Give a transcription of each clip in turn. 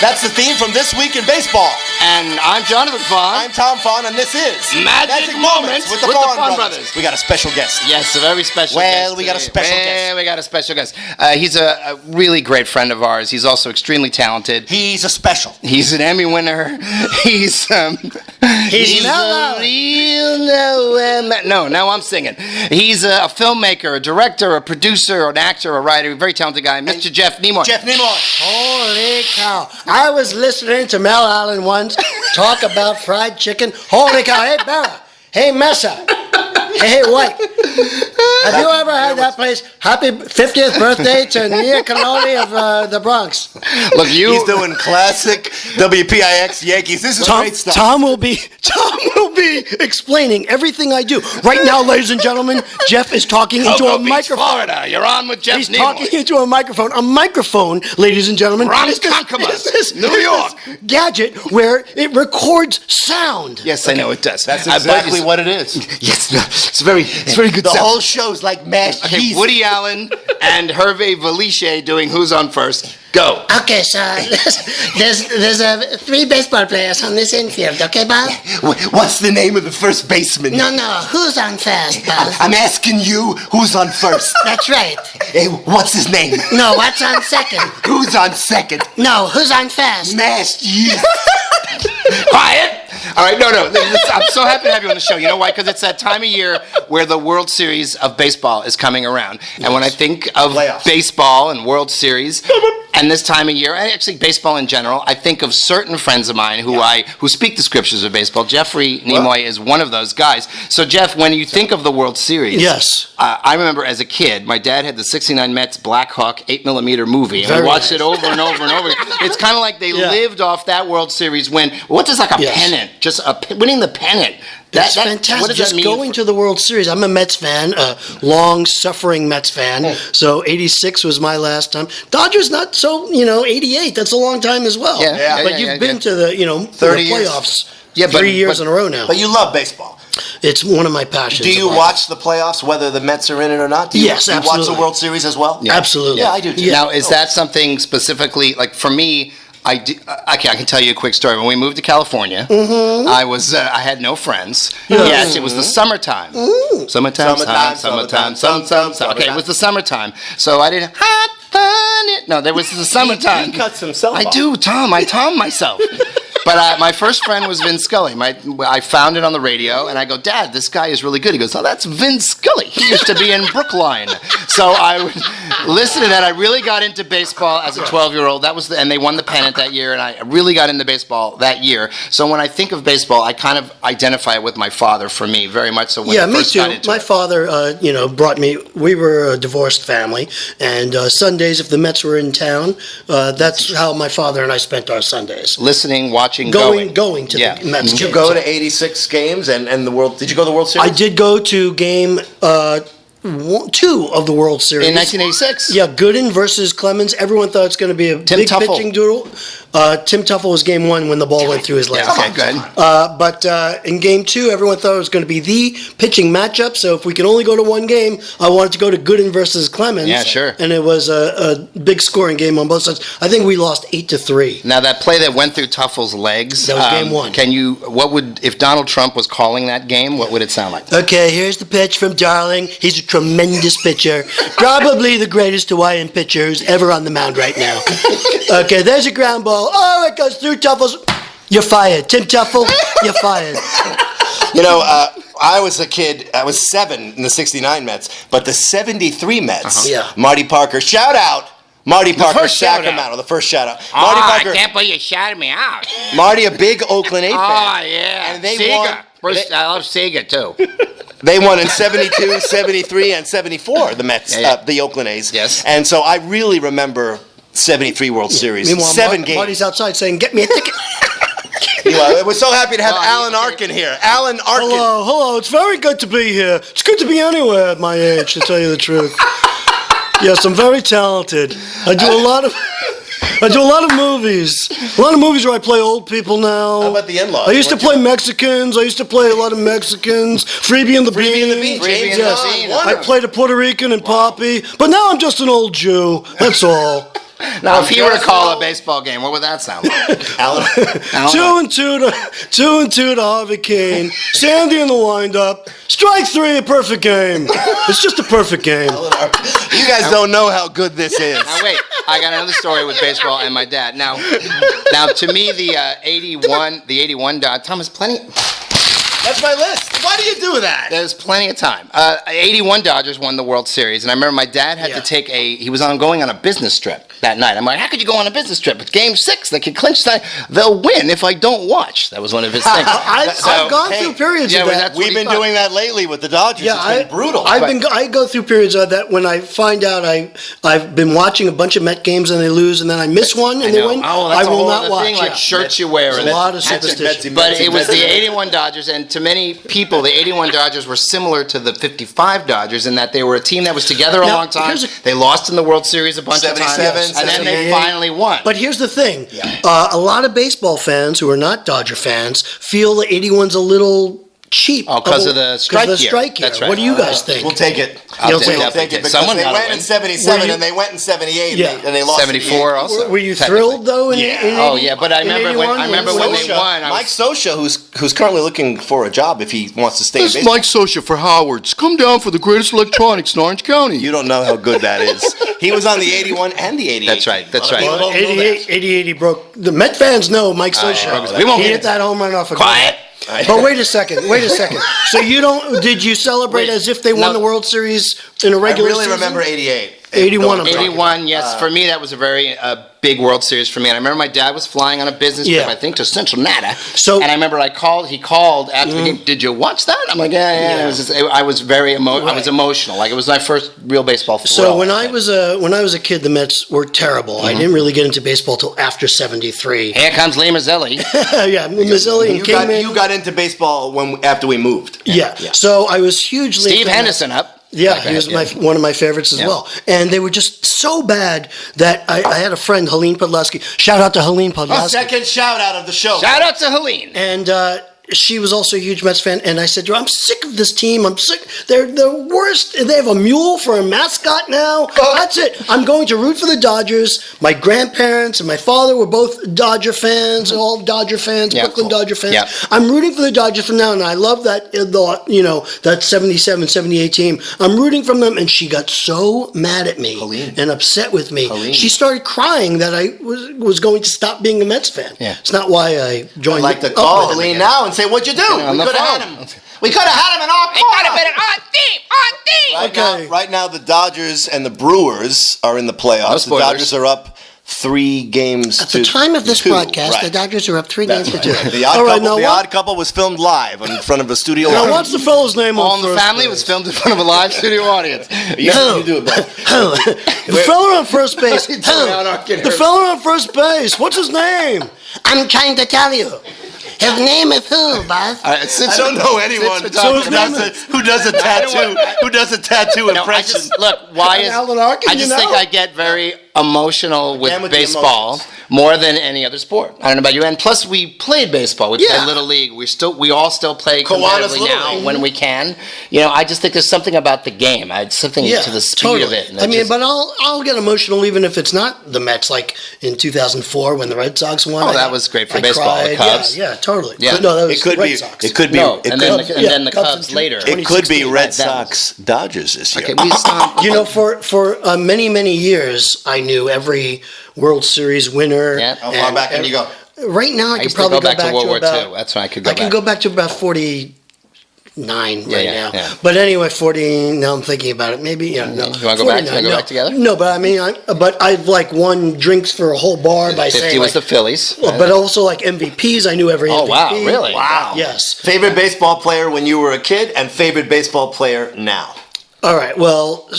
That's the theme from This Week in Baseball. And I'm Jonathan Fahn. I'm Tom Fahn, and this is Magic Moments with the Fahn Brothers. We got a special guest. Yes, a very special guest. We got a special guest. He's a really great friend of ours. He's also extremely talented. He's a special. He's an Emmy winner. He's a real no. Now I'm singing. He's a filmmaker, a director, a producer, an actor, a writer. A very talented guy, Mr. Jeff Nimoy. Jeff Nimoy. Holy cow. I was listening to Mel Allen once talk about fried chicken. Holy cow. Hey, Barra. Hey, Mesa. Hey, White. Have you ever had that place? Happy 50th birthday to Nia Canoli of the Bronx. Look, he's doing classic WPIX Yankees. This is great stuff. Tom will be explaining everything I do. Right now, ladies and gentlemen, Jeff is talking into a microphone. Florida. You're on with Jeff He's Nimoy. talking into a microphone. A microphone, ladies and gentlemen, is this New York gadget where it records sound. Yes, I know it does. That's exactly what it is. Yes, it's very good. The whole show's like mashed cheese. Woody Allen and Hervé Villechaize doing Who's on First. Go. Okay, so there's 3 baseball players on this infield, okay, Bob? What's the name of the first baseman? No, who's on first, Bob? I'm asking you who's on first. That's right. Hey, what's his name? No, what's on second? Who's on second? No, who's on first? Mashed yeast. Quiet. All right, no. I'm so happy to have you on the show. You know why? Because it's that time of year where the World Series of baseball is coming around. And when I think of baseball and World Series, and this time of year, and actually baseball in general, I think of certain friends of mine who speak the scriptures of baseball. Jeffrey Nimoy is one of those guys. So, Jeff, when you think of the World Series, yes, I remember as a kid, my dad had the '69 Mets Black Hawk 8mm movie, and I watched it over and over and over. It's kind of like they lived off that World Series win. What does like a pennant? Just winning the pennant. That's fantastic. What does that mean? Going to the World Series. I'm a Mets fan, a long-suffering Mets fan. So 86 was my last time. Dodgers not so, 88. That's a long time as well. But you've been to the, 30 the playoffs 3 years in a row now. But you love baseball. It's one of my passions. Do you watch the playoffs, whether the Mets are in it or not? Yes, absolutely. Do you watch the World Series as well? Yeah. Absolutely. Yeah, I do too. Yeah. Now, is that something specifically, like for me, I can tell you a quick story. When we moved to California, I had no friends. Yes, it was the summertime. Summertime. Okay, it was the summertime. So I didn't hot fun. No, there was the summertime. He cuts himself off. I do, Tom. I Tom myself. But my first friend was Vin Scully. I found it on the radio, and I go, Dad, this guy is really good. He goes, oh, that's Vin Scully. He used to be in Brookline. So I would listen to that. I really got into baseball as a 12-year-old. And they won the pennant that year, and I really got into baseball that year. So when I think of baseball, I kind of identify it with my father, for me, very much so when I first got into it. My father, brought me, we were a divorced family, and Sundays, if the Mets were in town, that's how my father and I spent our Sundays. Listening, watching, going to the Mets. Did you go to 86 games and the World? Did you go to the World Series? I did go to game 2 of the World Series in 1986. Yeah, Gooden versus Clemens. Everyone thought it's going to be a big pitching duel. Tim Tuffle was game 1 when the ball went through his legs. Okay, good. But in game 2, everyone thought it was going to be the pitching matchup. So if we could only go to one game, I wanted to go to Gooden versus Clemens. Yeah, sure. And it was a big scoring game on both sides. I think we lost 8-3. Now that play that went through Tuffle's legs. That was game 1. If Donald Trump was calling that game, what would it sound like? Okay, here's the pitch from Darling. He's a tremendous pitcher. Probably the greatest Hawaiian pitcher who's ever on the mound right now. Okay, there's a ground ball. Oh, it goes through Tuffle's. You're fired. Tim Tuffle, you're fired. I was a kid. I was 7 in the 69 Mets, but the 73 Mets, Marty Parker, shout out. Marty Parker, Sacramento, the first shout out. Marty Parker, I can't believe you shouted me out. Marty, a big Oakland A fan. Oh, yeah. And they Sega. won. I love Sega, too. They won in 72, 73, and 74, the Mets, the Oakland A's. Yes. And so I really remember 73 World Series. Meanwhile, 7 games. Marty's outside saying, get me a ticket. We're so happy to have Alan Arkin here. Alan Arkin. Hello. It's very good to be here. It's good to be anywhere at my age, to tell you the truth. Yes, I'm very talented. I do a lot of movies. A lot of movies where I play old people now. How about the In-Laws? I used to play Mexicans. I used to play a lot of Mexicans. Freebie and the Bean. Yes. I played a Puerto Rican and Poppy. But now I'm just an old Jew. That's all. Now, if he were to call a baseball game, what would that sound like? Alan, 2-2 to Harvey Kane. Sandy in the windup. Strike 3, a perfect game. It's just a perfect game. you guys don't know how good this is. Now wait, I got another story with baseball and my dad. Now to me the 81 Thomas, plenty. That's my list. Why do you do that? There's plenty of time. 81 Dodgers won the World Series, and I remember my dad had to take he was going on a business trip that night. I'm like, how could you go on a business trip? It's Game 6. They could clinch that. They'll win if I don't watch. That was one of his things. I've gone through periods of that. We've been doing that lately with the Dodgers. It's been brutal. I go through periods of that when I find out I've been watching a bunch of Met games and they lose, and then I miss one and they win. I will not watch. Thing, like shirts you wear. There's a lot of superstition. But it was the 81 Dodgers, and to many people, the 81 Dodgers were similar to the 55 Dodgers in that they were a team that was together a long time. They lost in the World Series a bunch of times, and then they finally won. But here's the thing. A lot of baseball fans who are not Dodger fans feel the 81's a little cheap. Oh, because of the strike year. That's right. What do you guys think? We'll take it. I'll take it because they went in 77 and they went in 78 and they lost 74 also. Were you thrilled though? In but I remember when they won. Mike Scioscia, who's currently looking for a job if he wants to stay in baseball. Mike Scioscia for Howard's. Come down for the greatest electronics in Orange County. You don't know how good that is. He was on the 81 and the 88. That's right. Well, 88 he broke. The Met fans know Mike Scioscia. We won't hit that home run off a quiet. But wait a second. So did you celebrate as if they won the World Series in a regular season? I really remember 88. 81. 81, yes. For me, that was a very big World Series for me. And I remember my dad was flying on a business trip, I think, to Cincinnati. And I remember he called after the game, did you watch that? I'm like, yeah. I was very I was emotional. Like, it was my first real baseball thrill. So when I was a kid, the Mets were terrible. I didn't really get into baseball till after 73. Here comes Lee Mazzilli. Mazzilli came in. You got into baseball after we moved. Yeah. So I was hugely... Steve Henderson up. Yeah, he was one of my favorites as well. And they were just so bad that I had a friend, Helene Podleski. Shout out to Helene Podleski. Second shout out of the show. Shout out to Helene. And she was also a huge Mets fan. And I said, I'm sick of this team. I'm sick. They're the worst. They have a mule for a mascot now. That's it. I'm going to root for the Dodgers. My grandparents and my father were both Dodger fans, all Dodger fans, Brooklyn Dodger fans. Yeah. I'm rooting for the Dodgers from now, and I love that, that 77, 78 team. I'm rooting for them, and she got so mad at me and upset with me. She started crying that I was going to stop being a Mets fan. Yeah. It's not why I joined. I'd like to call Helene now and say, what'd you do? We could have had him. We could have had him in our corner. It could have been on theme. Right now, the Dodgers and the Brewers are in the playoffs. The Dodgers are up 3 games at the time of this broadcast. The Dodgers are up 3 games to 2. The Odd Couple was filmed live in front of a studio audience. Now, what's the fellow's name? All in the Family was filmed in front of a live studio audience. You do it, Bill. The fella on first base. The fella on first base. What's his name? I'm trying to tell you. His name is who, Buzz? I don't know anyone who does a tattoo impression. Why is Alan Arkin, I just think I get very emotional with baseball more than any other sport. I don't know about you. And plus, we played baseball. We played Little League. We all still play competitively now when we can. I just think there's something about the game. Something to the speed of it. But I'll get emotional even if it's not the Mets. Like in 2004 when the Red Sox won. Oh, that was great for baseball. The Cubs. Yeah, totally. Yeah. No, that was it could Red be. Sox. It could be. And then the Cubs later. It could be Red Sox Dodgers this year. Okay, for many years, I knew every World Series winner. Yeah. How far back can you go? Right now, I could probably go back to World War about. II. That's when I could go back. I can go back to about 49 now. Yeah. But anyway, 40. Now I'm thinking about it. Maybe no. You want to go back? Can we go back together? No, but I've won drinks for a whole bar by 50 saying was the Phillies. But also like MVPs. I knew every MVP. Oh wow, really? Wow. Yes. Favorite baseball player when you were a kid, and favorite baseball player now. All right. Well,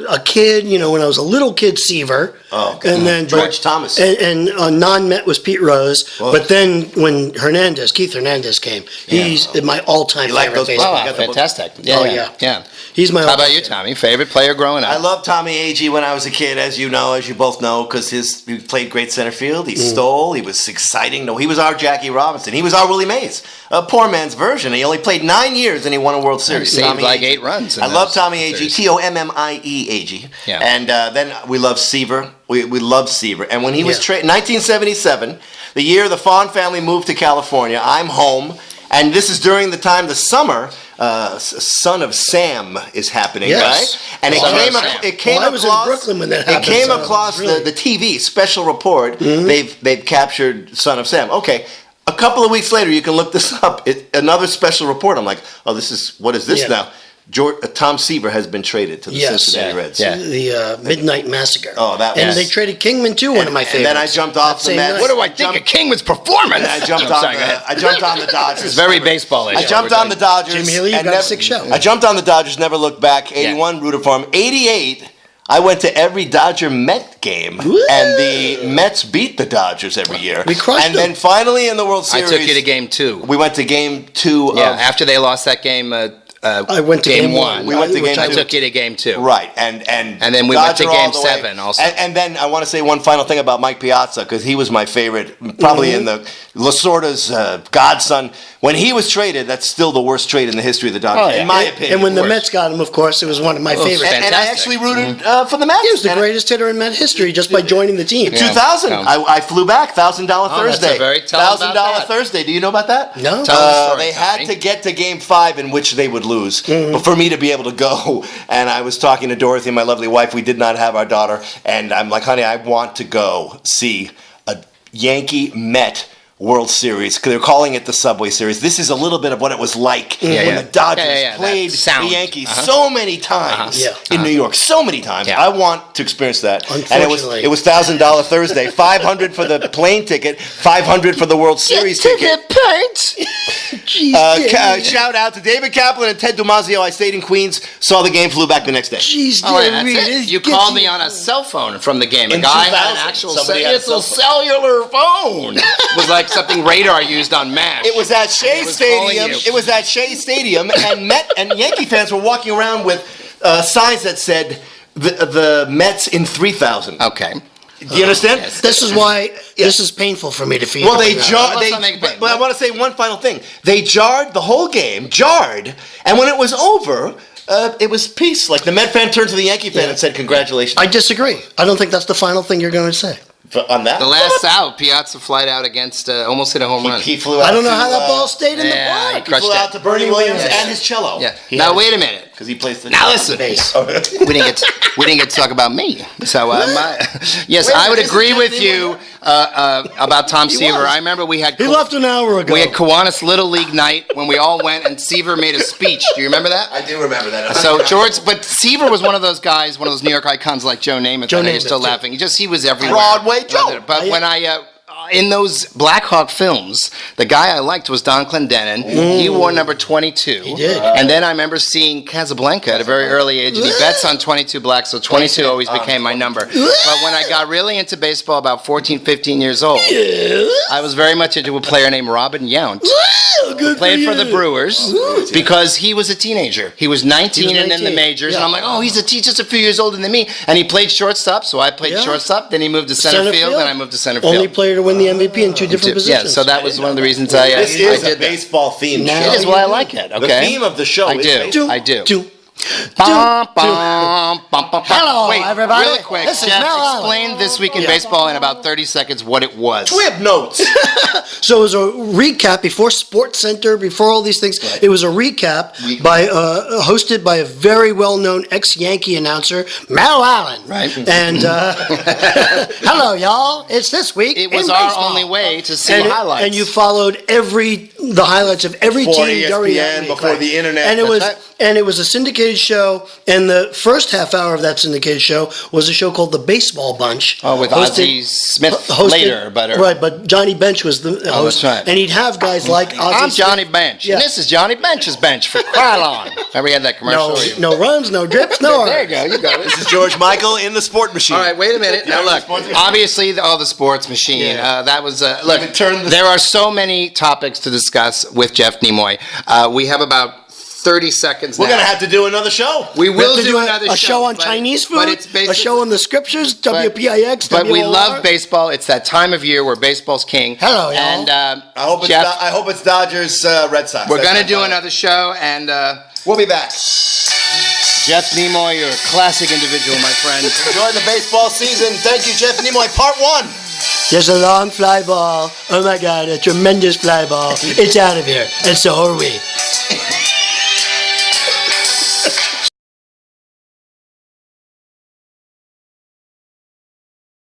a kid, when I was a little kid, Seaver. Oh, okay. And then George Thomas. And non-Met was Pete Rose. Whoa. But then when Keith Hernandez came, he's my all-time favorite baseball. Oh, fantastic. Yeah. He's my. How about you, Tommy? Favorite player growing up? I loved Tommy Agee when I was a kid, as you both know, because he played great center field. He stole. He was exciting. No, he was our Jackie Robinson. He was our Willie Mays, a poor man's version. He only played 9 years and he won a World Series. He saved like 8 runs. I love Tommy Agee. Tommie Agee. Yeah. And then we love Seaver. we loved Seaver. And when he was 1977, the year the Fahn family moved to California, I'm home, and this is during the time the summer Son of Sam is happening, right? And it came I was in Brooklyn when that happened. It came across the TV special report. They've captured Son of Sam. Okay. A couple of weeks later, you can look this up. Another special report. I'm like, oh, what is this now? Tom Seaver has been traded to the Cincinnati Reds. Yeah. The Midnight Massacre. Oh, that was... And they traded Kingman, too, one of my favorites. And then I jumped off the Mets. What do I think of Kingman's performance? And I jumped on the Dodgers. It's very baseball-ish. I jumped on the Dodgers. Jim Healy, you got a sick show. I jumped on the Dodgers, never looked back. 81, rooted for him. 88... I went to every Dodger-Met game, and the Mets beat the Dodgers every year. We crushed them. And then finally in the World Series... I took you to Game 2. We went to Game 2 Yeah, after they lost that game... I went to Game 1. We went to Game 2. I took you to Game 2. Right, and then we went to Game 7 also. And then I want to say one final thing about Mike Piazza, because he was my favorite, probably in the Lasorda's godson. When he was traded, that's still the worst trade in the history of the Dodgers, in my opinion. And when the Mets got him, of course, it was one of my favorites. And I actually rooted for the Mets. He was the greatest hitter in Met history just by joining the team. 2000, I flew back, $1,000 Thursday. That's a very $1,000 Thursday. Do you know about that? No. They had to get to Game 5 in which they would lose for me to be able to go. And I was talking to Dorothy, my lovely wife. We did not have our daughter. And I'm like, honey, I want to go see a Yankee Met World Series. They're calling it the Subway Series. This is a little bit of what it was like when the Dodgers played the Yankees so many times in New York. So many times. I want to experience that. Unfortunately. And it was $1,000 Thursday. $500 for the plane ticket. $500 for the World Series ticket. Shout out to David Kaplan and Ted Dumazio. I stayed in Queens, saw the game, flew back the next day. Jeez, that's it. You called me on a cell phone from the game. A guy had an actual cellular phone. It was like something radar used on MASH. It was at Shea Stadium. It was at Shea Stadium, and Yankee fans were walking around with signs that said the Mets in 3,000. Okay. Do you understand? Yes. This is why this is painful for me to feel. Well, but I want to say one final thing. They jarred the whole game, and when it was over, it was peace. Like the Met fan turned to the Yankee fan and said, "Congratulations." I disagree. I don't think that's the final thing you're going to say. On that? The last out, Piazza flied out against, almost hit a home run. He flew out. I don't know how that ball stayed in the park. He flew out to Bernie Williams and his cello. Yeah. Now wait a minute. Because he plays the now listen. we didn't get to talk about me. So I would agree with you about Tom Seaver. I remember we had he left an hour ago. We had Kiwanis Little League night when we all went and Seaver made a speech. Do you remember that? I do remember that. So but Seaver was one of those guys, one of those New York icons like Joe Namath. I know you're still laughing. He was everywhere. Broadway Joe. But when in those Black Hawk films, the guy I liked was Don Clendenin. He wore number 22. He did. And then I remember seeing Casablanca at a very early age, and he bets on 22 black, so 22 always became my number. But when I got really into baseball about 14, 15 years old, I was very much into a player named Robin Yount. Who played for the Brewers because he was a teenager. He was 19 and in the majors, and I'm like, oh, he's just a few years older than me. And he played shortstop, so I played shortstop. Then he moved to center field, and I moved to center field. Only player to win the MVP in two different positions. Yeah, so that was one of the reasons I did This is a baseball themed show. It is why I like it. Okay. The theme of the show is baseball. I do. Hello, Wait, everybody. really quick, This is Jeff, Mel explain This Week in Baseball in about 30 seconds what it was. We have notes. So it was a recap before Sports Center, before all these things. Right. It was a recap hosted by a very well-known ex-Yankee announcer, Mel Allen. Right. And hello, y'all. It's This Week It was in our baseball. only way to see highlights. And you followed the highlights of every Before team during that week. before the internet. And it was a syndicated show, and the first half hour of that syndicated show was a show called The Baseball Bunch. Oh, with Ozzie Smith later. But Johnny Bench was the host. That's right. And he'd have guys like Ozzie I'm Smith. Johnny Bench, Yeah. and this is Johnny Bench's bench for Krylon. Remember he had that commercial? No runs, no drips, no There you go, you got it. This is George Michael in the Sport Machine. All right, wait a minute. Now look, obviously, the sports machine. That was look. There are so many topics to discuss with Jeff Nimoy. We have about 30 seconds. We're going to have to do another show. We will do another a show on Chinese food, but it's a show on the scriptures, WPIX, But we WOR. love baseball. It's that time of year where baseball's king. Hello, y'all. And I hope it's Dodgers Red Sox. We're going to do another show, and we'll be back. Jeff Nimoy, you're a classic individual, my friend. Enjoy the baseball season. Thank you, Jeff Nimoy. Part 1. There's a long fly ball. Oh my God, a tremendous fly ball. It's out of here. And so are we.